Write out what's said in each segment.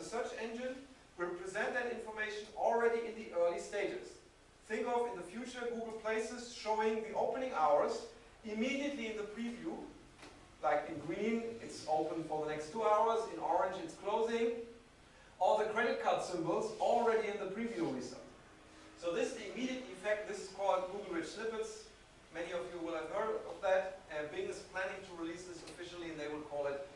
the search engine will present that information already in the early stages. Think of, in the future, Google Places showing the opening hours immediately in the preview. Like in green, it's open for the next 2 hours. In orange, it's closing. All the credit card symbols already in the preview result. So this is the immediate effect. This is called Google Rich Snippets. Many of you will have heard of that. Bing is planning to release this officially, and they will call it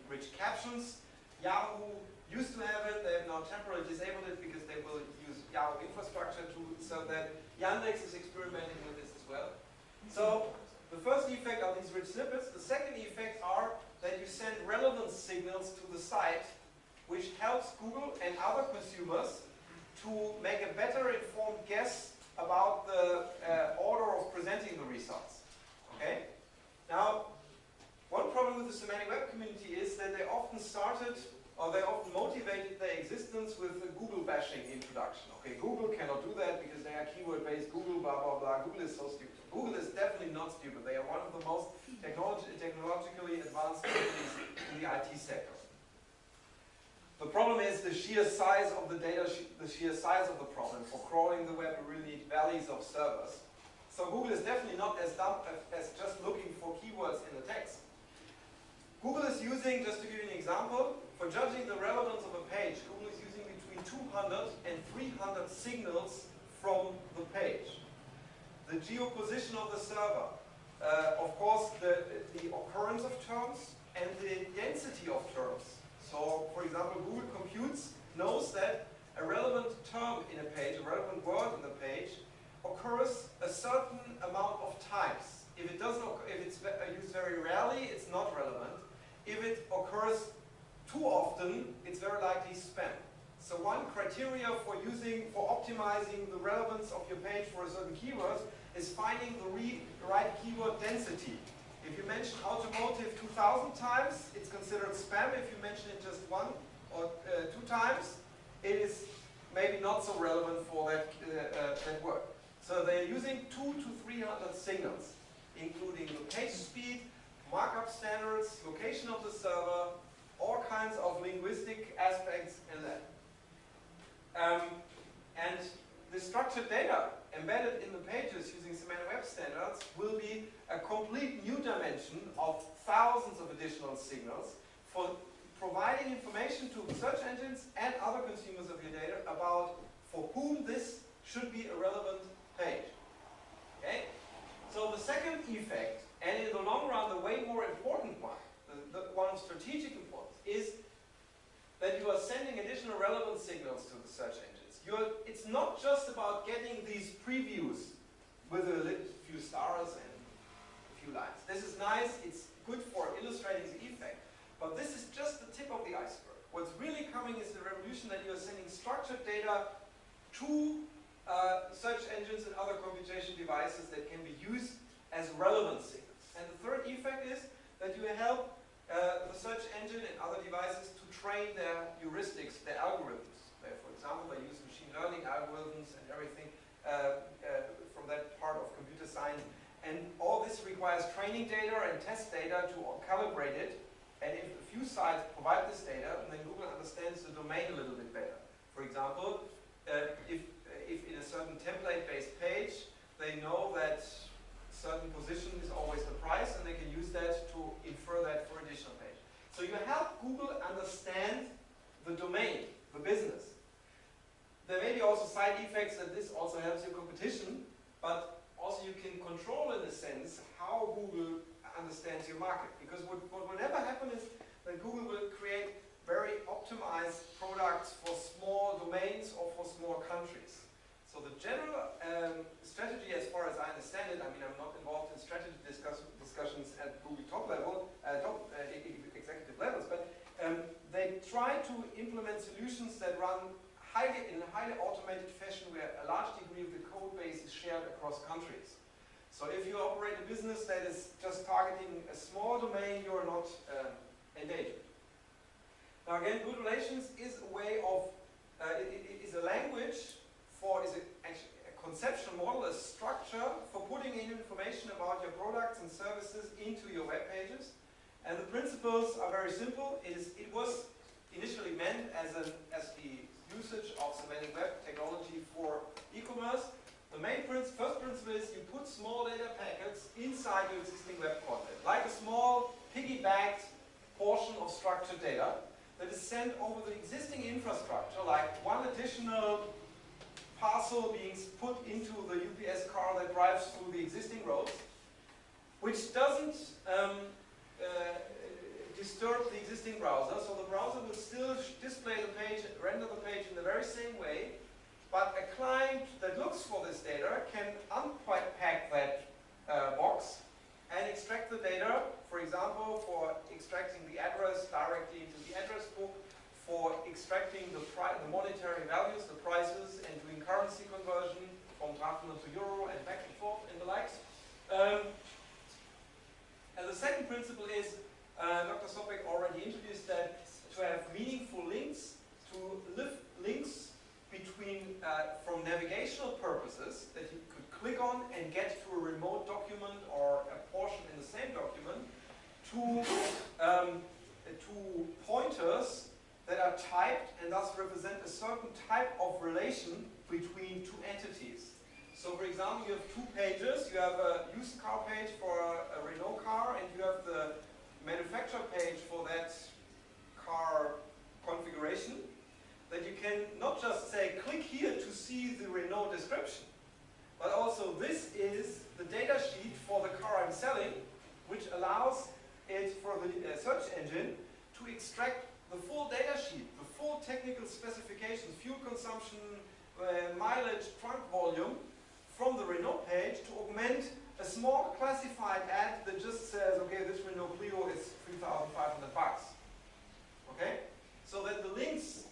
Rich Captions. Yahoo used to have it. They have now temporarily disabled it because they will use Yahoo infrastructure to serve that. Yandex is experimenting with this as well. So the first effect are these rich snippets. The second effect are that you send relevance signals to the site, which helps Google and other consumers to make a better informed guess about the order of presenting the results. Okay? Now, one problem with the semantic web community is that they often started, or they often motivated their existence with a Google bashing introduction. Okay, Google cannot do that because they are keyword-based. Google, blah, blah, blah. Google is so stupid. Google is definitely not stupid. They are one of the most technologically advanced companies in the IT sector. The problem is the sheer size of the data, the sheer size of the problem. For crawling the web, we really need valleys of servers. So Google is definitely not as dumb as just looking for keywords in the text. Google is using, just to give you an example, for judging the relevance of a page, Google is using between 200 and 300 signals from the page. The geoposition of the server, of course, the occurrence of terms and the density of terms. So, for example, Google Computes knows that a relevant term in a page, a relevant word in the page, occurs a certain amount of times. If it doesn't, if it's used very rarely, it's not relevant. If it occurs too often, it's very likely spam. So one criteria for optimizing the relevance of your page for a certain keyword is finding the right keyword density. If you mention automotive 2,000 times, it's considered spam. If you mention it just 1 or 2 times, it is maybe not so relevant for that word. So they're using 200 to 300 signals, including the page speed, markup standards, location of the server, all kinds of linguistic aspects in that. And the structured data embedded in the pages using semantic web standards will be a complete new dimension of thousands of additional signals for providing information to search engines and other consumers of your data about for whom this should be a relevant page. Okay? So the second effect, and in the long run the way more important one, the one of strategic importance, is that you are sending additional relevant signals to the search engines. It's not just about getting these previews with a few stars and a few lines. This is nice, it's good for illustrating the effect, but this is just the tip of the iceberg. What's really coming is the revolution that you are sending structured data to search engines and other computation devices that can be used as relevant signals. And the third effect is that you help the search engine and other devices to train their heuristics, their algorithms. For example, they use machine learning algorithms and everything from that part of computer science. And all this requires training data and test data to calibrate it. And if a few sites provide this data, then Google understands the domain a little bit better. For example, if in a certain template-based page, they know that certain position is always the price, and they can use that to infer that for additional page. So you help Google understand the domain, the business. There may be also side effects that this also helps your competition, but also you can control, in a sense, how Google understands your market. Because what will never happen is that Google will create very optimized products for small domains or for small countries. So the general strategy, as far as I understand it, I mean, I'm not involved in strategy discussions at Google top level, executive levels, but they try to implement solutions that run in a highly automated fashion where a large degree of the code base is shared across countries. So if you operate a business that is just targeting a small domain, you're not endangered. Now again, GoodRelations is a way of, is a language for, actually a conceptual model, a structure for putting in information about your products and services into your web pages. And the principles are very simple. It was initially meant as the usage of semantic web technology for e-commerce. The first principle is you put small data packets inside your existing web content, like a small piggybacked portion of structured data that is sent over the existing infrastructure, like one additional parcel being put into the UPS car that drives through the existing roads, which doesn't disturb the existing browser. So the browser will still display the page, render the page in the very same way, but a client that looks for this data can unpack that box and extract the data, for example, for extracting the address directly into the address book, for extracting the monetary values, the prices, and doing currency conversion from drachma to euro and back and forth and the likes. And the second principle is, Dr. Sopek already introduced that, to have meaningful links, to lift links between, from navigational purposes, that you could click on and get to a remote document or a portion in the same document, to pointers that are typed and thus represent a certain type of relation between two entities. So for example, you have two pages. You have a used car page for a Renault car, and you have the manufacturer page for that car configuration, that you can not just say, click here to see the Renault description, but also this is the data sheet for the car I'm selling, which allows it for the search engine to extract the full data sheet, the full technical specifications, fuel consumption, mileage, trunk volume, from the Renault page to augment a small classified ad that just says, okay, this Renault Clio is $3,500. Okay? So that the links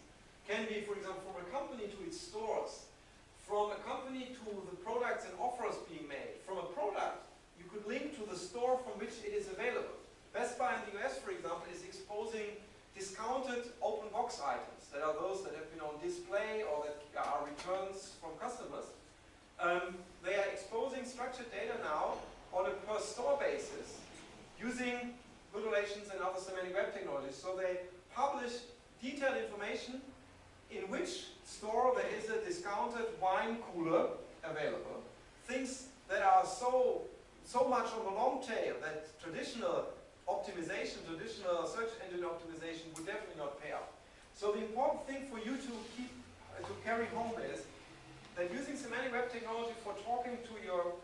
can be, for example, from a company to its stores, from a company to the products and offers being made. From a product, you could link to the store from which it is available. Best Buy in the US, for example, is exposing discounted open box items that are those that have been on display or that are returns from customers. They are exposing structured data now on a per store basis using GoodRelations and other semantic web technologies. So they publish detailed information in which store there is a discounted wine cooler available. Things that are so much on the long tail that traditional optimization, traditional search engine optimization would definitely not pay off. So the important thing for you to carry home is that using semantic web technology for talking to your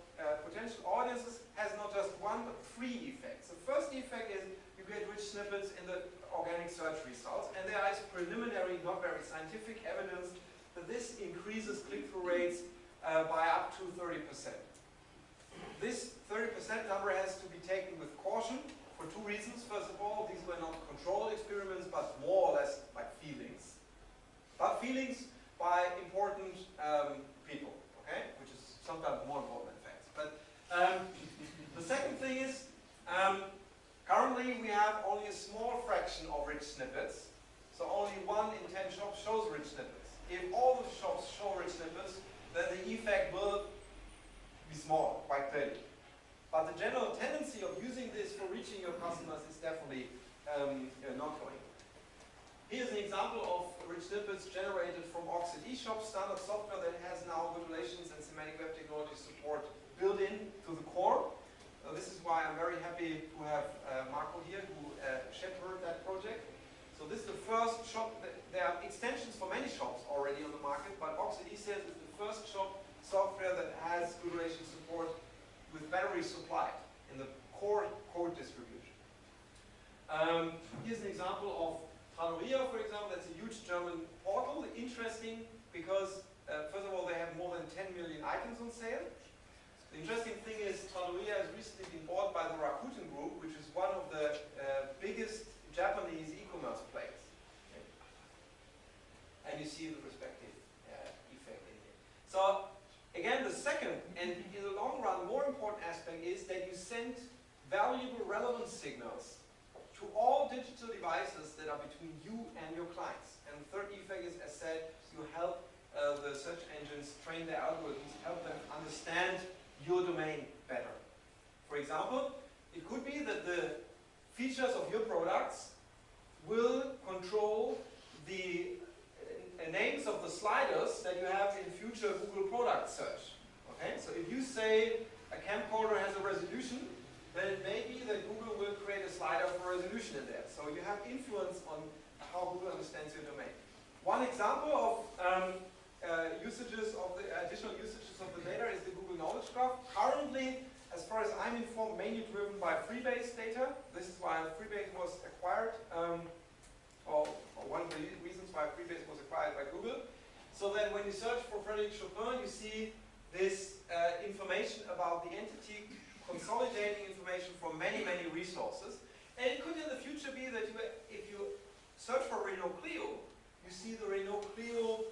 potential audiences has not just one, but three effects. The first effect is you get rich snippets in the organic search results, and there is preliminary, not very scientific evidence that this increases click-through rates by up to 30%. This 30% number has to be taken with caution for two reasons. First of all, these were not controlled experiments, but more or less like feelings. But feelings by important people, okay? Which is sometimes more important than facts. But the second thing is, currently we have only a small fraction of rich snippets. So only 1 in 10 shops shows rich snippets. If all the shops show rich snippets, then the effect will be small, quite clearly. But the general tendency of using this for reaching your customers is definitely not going. Here's an example of rich snippets generated from Oxid eShop, standard software that has now GoodRelations and semantic web technology support built in to the core. This is why I'm very happy to have Marco here, who shepherded that project. So this is the first shop. There are extensions for many shops already on the market, but Oxid eSales is the first shop software that has GoodRelations support with battery supplied in the core code distribution. Here's an example of Trattoria, for example. That's a huge German portal. Interesting because, first of all, they have more than 10 million items on sale. The interesting thing is Trattoria has recently been bought by the Rakuten Group, which is one of the biggest Japanese e-commerce players. Okay. And you see the respective effect in here. So, again, the second, and in the long run, more important aspect is that you send valuable relevance signals to all digital devices that are between you and your clients. And the third effect is, as said, you help the search engines train their algorithms, help them understand your domain better. For example, it could be that the features of your products will control the names of the sliders that you have in future Google product search. Okay, so if you say a camcorder has a resolution, then it may be that Google will create a slider for resolution in there. So you have influence on how Google understands your domain. One example of usages of the additional usages of the data is the Google Knowledge Graph. Currently, as far as I'm informed, mainly driven by Freebase data. This is why Freebase was acquired, or one of the reasons why Freebase was acquired by Google. So that when you search for Frédéric Chopin, you see this information about the entity, consolidating information from many, many resources. And it could in the future be that if you search for Renault Clio, you see the Renault Clio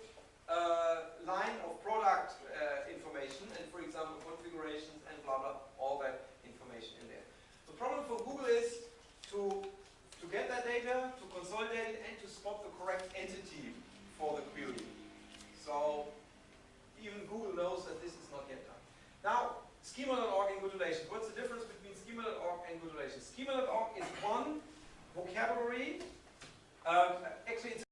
line of product information, and for example configurations and blah blah, all that information in there. The problem for Google is to get that data, to consolidate it, and to spot the correct entity for the query. So even Google knows that this is not yet done. Now, schema.org and GoodRelations. What's the difference between schema.org and GoodRelations? Schema.org is one vocabulary. Actually, it's